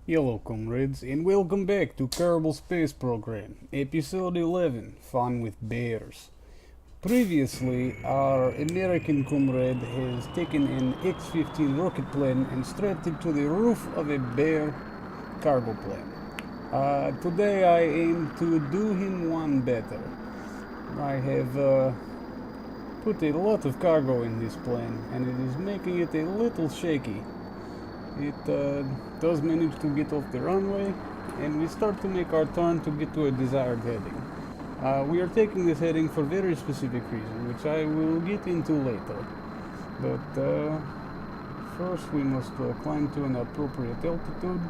Hello comrades and welcome back to Kerbal Space Program, episode 11, Fun with Bears. Previously, our American comrade has taken an X-15 rocket plane and strapped it to the roof of a bear cargo plane. Today I aim to do him one better. I have put a lot of cargo in this plane and it is making it a little shaky. It does manage to get off the runway, and we start to make our turn to get to a desired heading. We are taking this heading for very specific reason, which I will get into later. But first we must climb to an appropriate altitude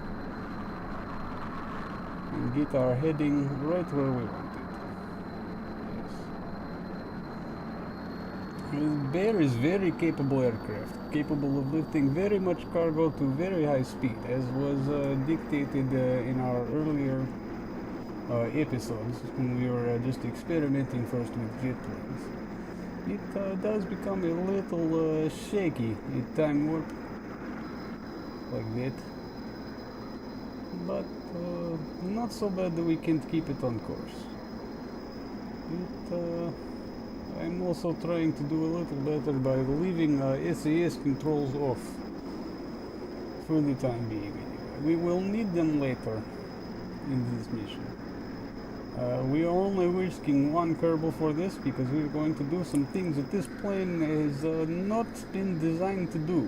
and get our heading right where we want it. Yes. Bear is very capable aircraft, capable of lifting very much cargo to very high speed, as was dictated in our earlier episodes when we were just experimenting first with jet planes. It does become a little shaky at time warp, like that, but not so bad that we can't keep it on course. I'm also trying to do a little better by leaving SAS controls off for the time being anyway. We will need them later in this mission. We are only risking one Kerbal for this because we're going to do some things that this plane has not been designed to do.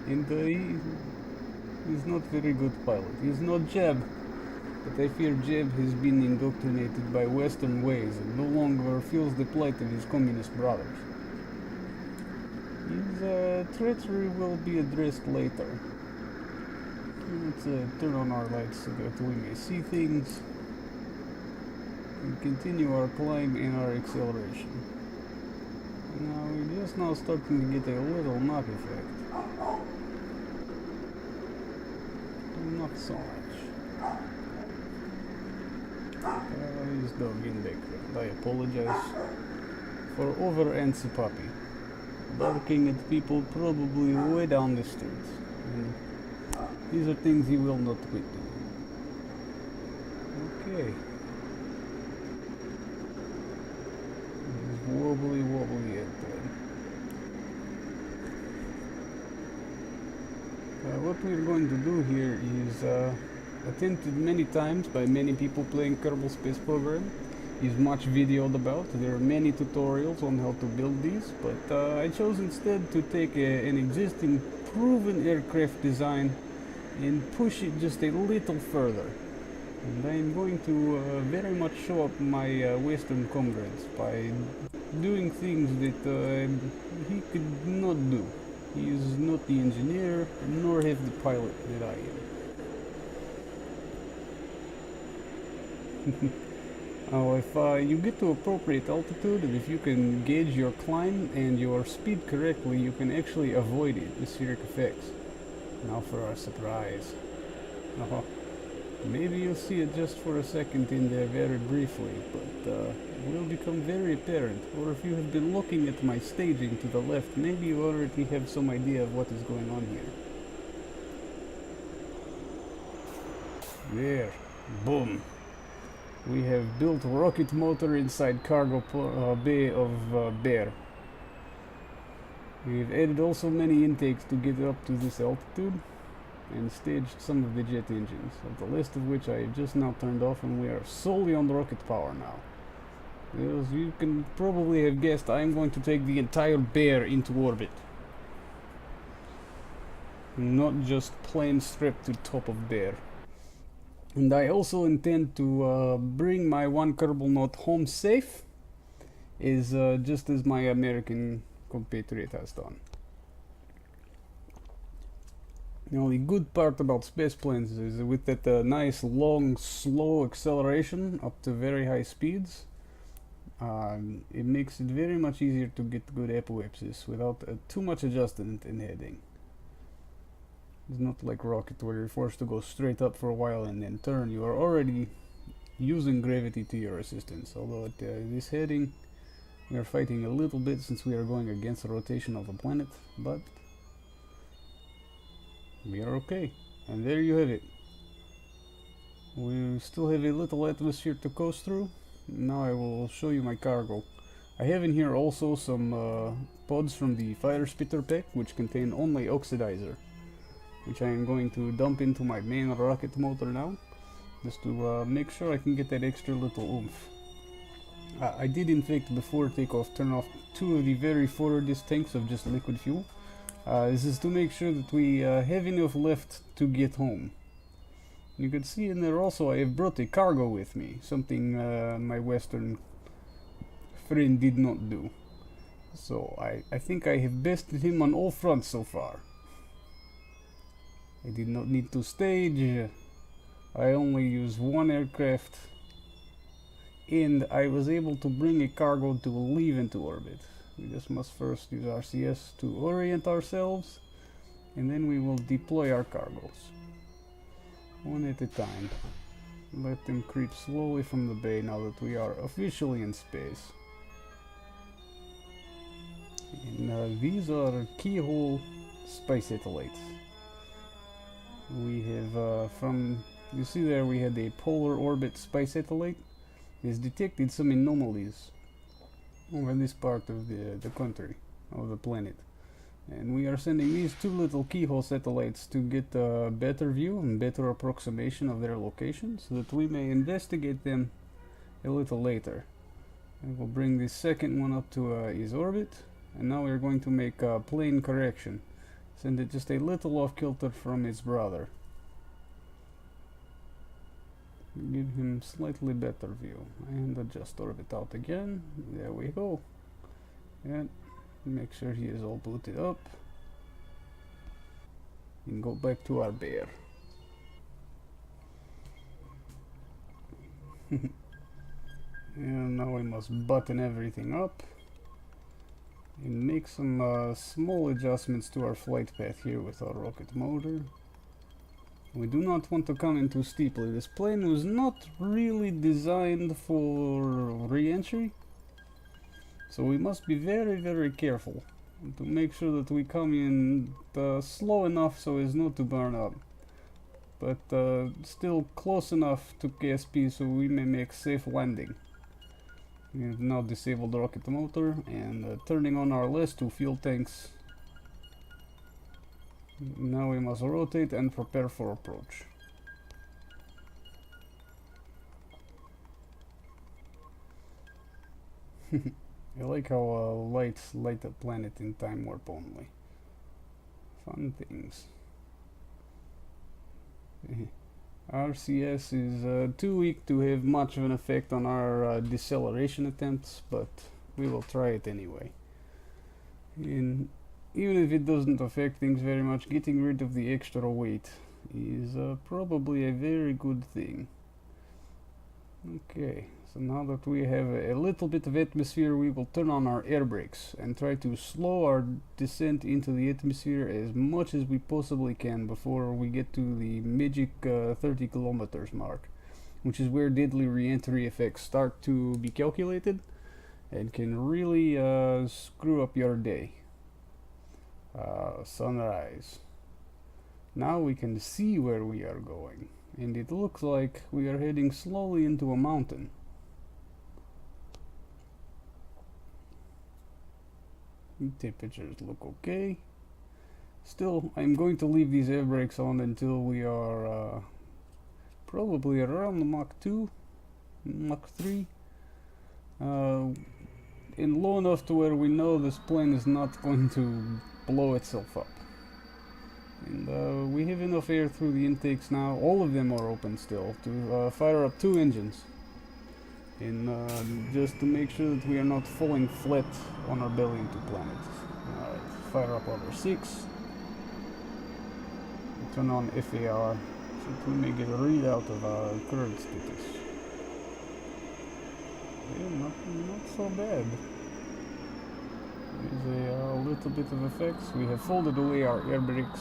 And he is not very good pilot. He's not Jeb, but I fear Jeb has been indoctrinated by Western ways and no longer feels the plight of his communist brothers. His treachery will be addressed later. Let's turn on our lights so that we may see things and continue our climb and our acceleration. Now we're just now starting to get a little knock effect. Not so much. His dog in background. I apologize for over antsy puppy barking at people probably way down the street. These are things he will not quit doing. Okay. Wobbly airplane. What we're going to do here is attempted many times by many people playing Kerbal Space Program. Is much videoed about. There are many tutorials on how to build these, but I chose instead to take an existing proven aircraft design and push it just a little further. And I'm going to very much show up my Western comrades by doing things that he could not do. He is not the engineer, nor have the pilot that I am. Now, if you get to appropriate altitude, and if you can gauge your climb and your speed correctly, you can actually avoid atmospheric effects. Now for our surprise. Maybe you'll see it just for a second in there very briefly, but it will become very apparent. Or if you have been looking at my staging to the left, maybe you already have some idea of what is going on here. There. Boom. We have built a rocket motor inside cargo bay of Bear. We've added also many intakes to get up to this altitude and staged some of the jet engines, the list of which I have just now turned off, and we are solely on rocket power now. As you can probably have guessed, I am going to take the entire Bear into orbit. Not just plane strapped to top of Bear. And I also intend to bring my one Kerbal Note home safe, just as my American compatriot has done. Now the good part about space planes is with that nice long slow acceleration up to very high speeds, it makes it very much easier to get good apoapsis without too much adjustment in heading. It's not like rocket where you're forced to go straight up for a while and then turn. You are already using gravity to your assistance, although at this heading we are fighting a little bit since we are going against the rotation of the planet, but We are okay. And there you have it. We still have a little atmosphere to coast through. Now I will show you my cargo. I have in here also some pods from the fire spitter pack, which contain only oxidizer, which I am going to dump into my main rocket motor now, just to make sure I can get that extra little oomph. I did in fact before takeoff turn off 2 of the very forwardest tanks of just liquid fuel. This is to make sure that we have enough left to get home. You can see in there also I have brought a cargo with me, something my western friend did not do. So I think I have bested him on all fronts so far. I did not need to stage, I only used one aircraft, and I was able to bring a cargo to leave into orbit. We just must first use RCS to orient ourselves, and then we will deploy our cargoes. One at a time. Let them creep slowly from the bay now that we are officially in space. And these are keyhole spy satellites. We have you see there we had a polar orbit spy satellite. It has detected some anomalies over this part of the country, of the planet. And we are sending these 2 little keyhole satellites to get a better view and better approximation of their location, so that we may investigate them a little later. And we'll bring the second one up to his orbit, and now we're going to make a plane correction. Send it just a little off kilter from its brother. Give him slightly better view, and adjust orbit out again. There we go. And make sure he is all booted up. And go back to our bear. And now we must button everything up and make some small adjustments to our flight path here with our rocket motor. We do not want to come in too steeply. This plane was not really designed for re-entry, so we must be very, very careful to make sure that we come in slow enough so as not to burn up, but still close enough to KSP so we may make safe landing. We have now disabled the rocket motor and turning on our last 2 fuel tanks. Now we must rotate and prepare for approach. I like how lights light a planet in time warp only. Fun things. RCS is too weak to have much of an effect on our deceleration attempts, but we will try it anyway. And even if it doesn't affect things very much, getting rid of the extra weight is probably a very good thing. Okay, so now that we have a little bit of atmosphere, we will turn on our air brakes and try to slow our descent into the atmosphere as much as we possibly can before we get to the magic 30 kilometers mark, which is where deadly re-entry effects start to be calculated and can really screw up your day. Sunrise. Now we can see where we are going, and it looks like we are heading slowly into a mountain. Temperatures look okay. Still, I'm going to leave these air brakes on until we are probably around the Mach 2, Mach 3. And low enough to where we know this plane is not going to blow itself up. And we have enough air through the intakes now, all of them are open still, to fire up 2 engines. And just to make sure that we are not falling flat on our belly into planets. Alright, fire up other 6. Turn on FAR so that we may get a readout of our current status. Yeah, not so bad. There's a little bit of effects. We have folded away our air brakes.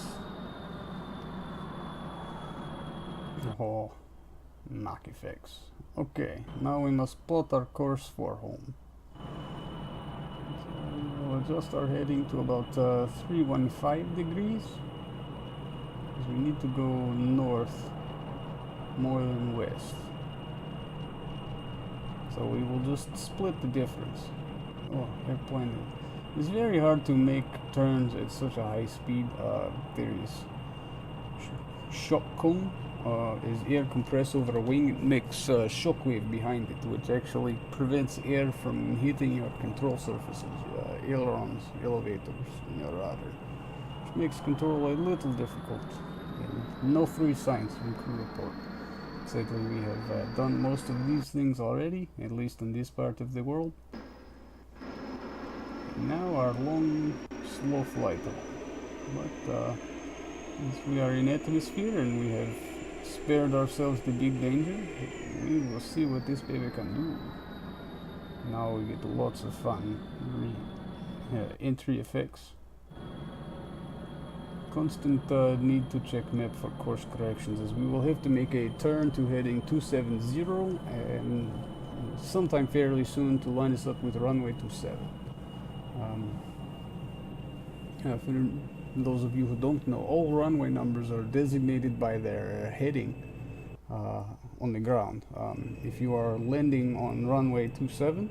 Oh, knock effects. Okay, now we must plot our course for home. So we'll adjust our heading to about 315 degrees. we need to go north more than west. So we will just split the difference. Oh, airplane. It's very hard to make turns at such a high speed. There is shock cone. Is air compressed over a wing. It makes shockwave behind it, which actually prevents air from hitting your control surfaces, ailerons, elevators, and your rudder, which makes control a little difficult. And no free signs from crew report. Sadly, we have done most of these things already, at least in this part of the world. And now our long, slow flight home. But since we are in atmosphere and we have spared ourselves the big danger, we will see what this baby can do. Now we get lots of fun entry effects. Constant need to check map for course corrections, as we will have to make a turn to heading 270 and sometime fairly soon to line us up with runway 27. For those of you who don't know, all runway numbers are designated by their heading on the ground. If you are landing on runway 27,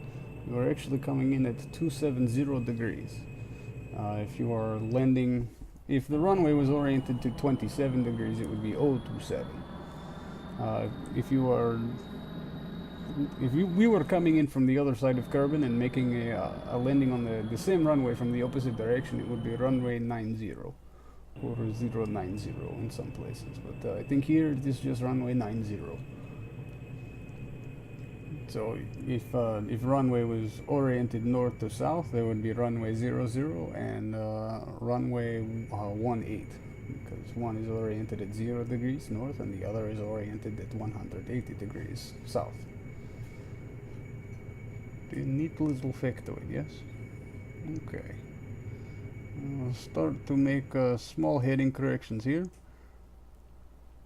you are actually coming in at 270 degrees. If you are landing, if the runway was oriented to 27 degrees, it would be 027. If we were coming in from the other side of Kerbin and making a landing on the same runway from the opposite direction, it would be runway 90 or 090 in some places. But I think here it is just runway 90. So if runway was oriented north to south, there would be runway 00 and runway 18, because one is oriented at 0 degrees north and the other is oriented at 180 degrees south. A neat little factoid, yes? Okay. I'll start to make small heading corrections here.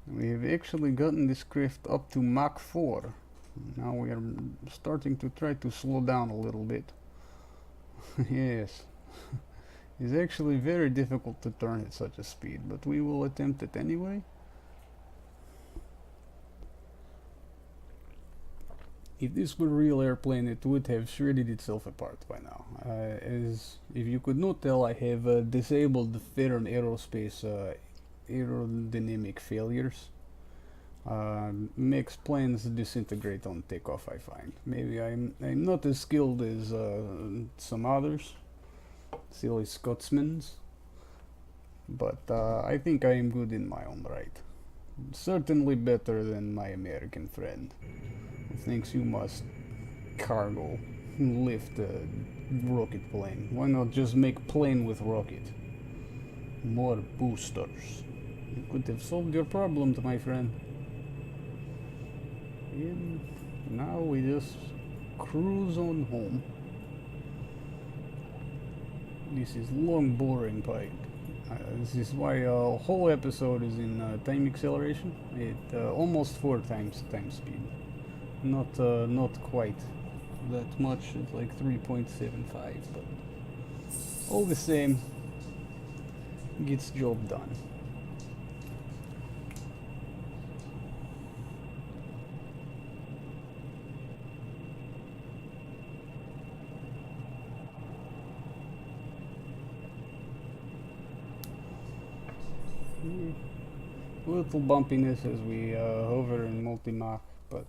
We have actually gotten this craft up to Mach 4. Now we are starting to try to slow down a little bit. Yes. It's actually very difficult to turn at such a speed, but we will attempt it anyway. If this were a real airplane, it would have shredded itself apart by now. As if you could not tell, I have disabled Ferron Aerospace aerodynamic failures. Makes planes disintegrate on takeoff, I find. Maybe I'm not as skilled as some others, silly Scotsmans, but I think I am good in my own right. Certainly better than my American friend, who thinks you must cargo lift a rocket plane. Why not just make plane with rocket? More boosters. You could have solved your problems, my friend. And now we just cruise on home. This is long, boring part. This is why a whole episode is in time acceleration. It almost 4 times time speed. Not quite that much. It's like 3.75, but all the same, gets job done. Little bumpiness as we hover in multi-Mach, but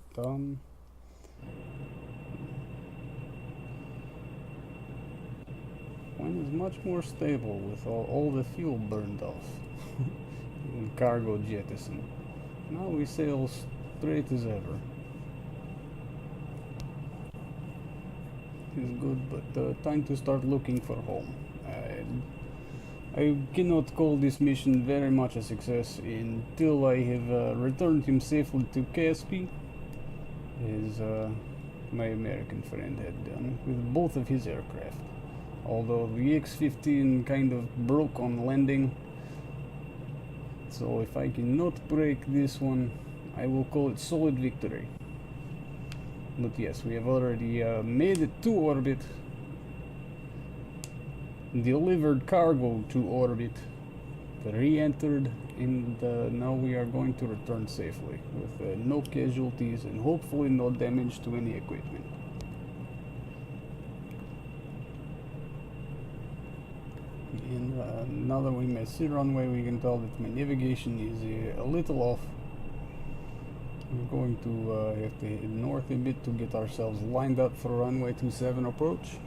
one is much more stable with all the fuel burned off and cargo jettison. Now we sail straight as ever. It's good, but time to start looking for home. I cannot call this mission very much a success until I have returned him safely to KSP, as my American friend had done with both of his aircraft. Although the X-15 kind of broke on landing, so if I cannot break this one, I will call it solid victory. But yes, we have already made it to orbit, delivered cargo to orbit, re-entered, and now we are going to return safely with no casualties and hopefully no damage to any equipment. And now that we missed the runway, we can tell that my navigation is a little off. We're going to have to head north a bit to get ourselves lined up for runway 27 approach.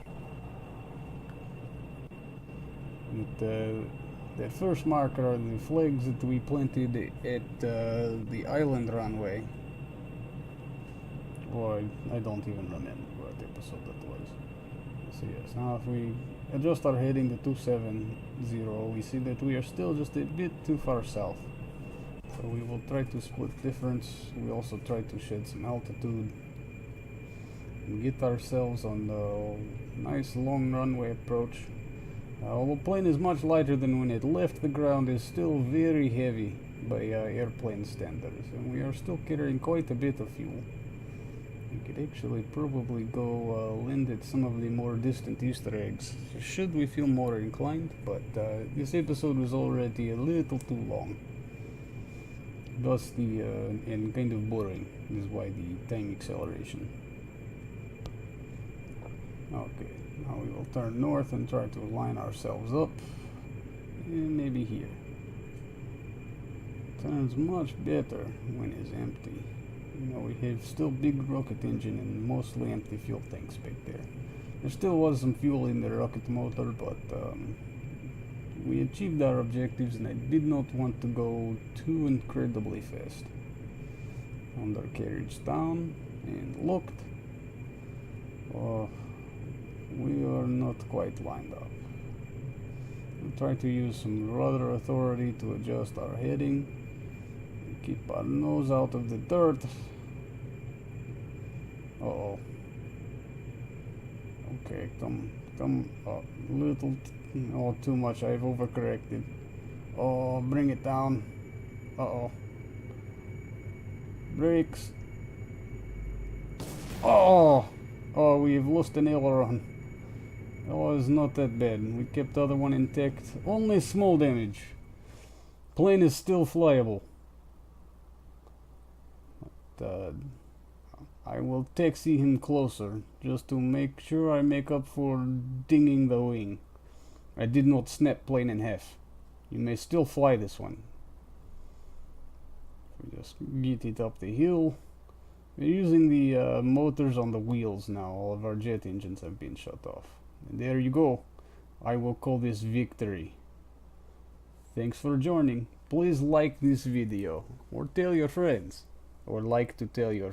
That first marker are the flags that we planted at the island runway. Or I don't even remember what episode that was. So yes, now if we adjust our heading to 270, we see that we are still just a bit too far south. So we will try to split difference. We also try to shed some altitude and get ourselves on the nice long runway approach. Although the plane is much lighter than when it left the ground, is still very heavy by airplane standards, and we are still carrying quite a bit of fuel. We could actually probably go land at some of the more distant Easter eggs, should we feel more inclined, but this episode was already a little too long. Thus and kind of boring is why the time acceleration. Okay, now we will turn north and try to line ourselves up, and maybe here. Turns much better when it's empty. You know, we have still big rocket engine and mostly empty fuel tanks back there. There still was some fuel in the rocket motor, but we achieved our objectives, and I did not want to go too incredibly fast. Undercarriage down and locked. We are not quite lined up. We'll try to use some rudder authority to adjust our heading and keep our nose out of the dirt. Uh-oh. Okay, come, little, oh, too much, I've overcorrected. Oh, bring it down. Uh-oh. Brakes. Oh, we've lost an aileron. That was not that bad. We kept the other one intact. Only small damage. Plane is still flyable. But, I will taxi him closer, just to make sure I make up for dinging the wing. I did not snap plane in half. You may still fly this one. We just get it up the hill. We're using the motors on the wheels now. All of our jet engines have been shut off. And there you go. I will call this victory. Thanks for joining. Please like this video, or tell your friends, or like to tell your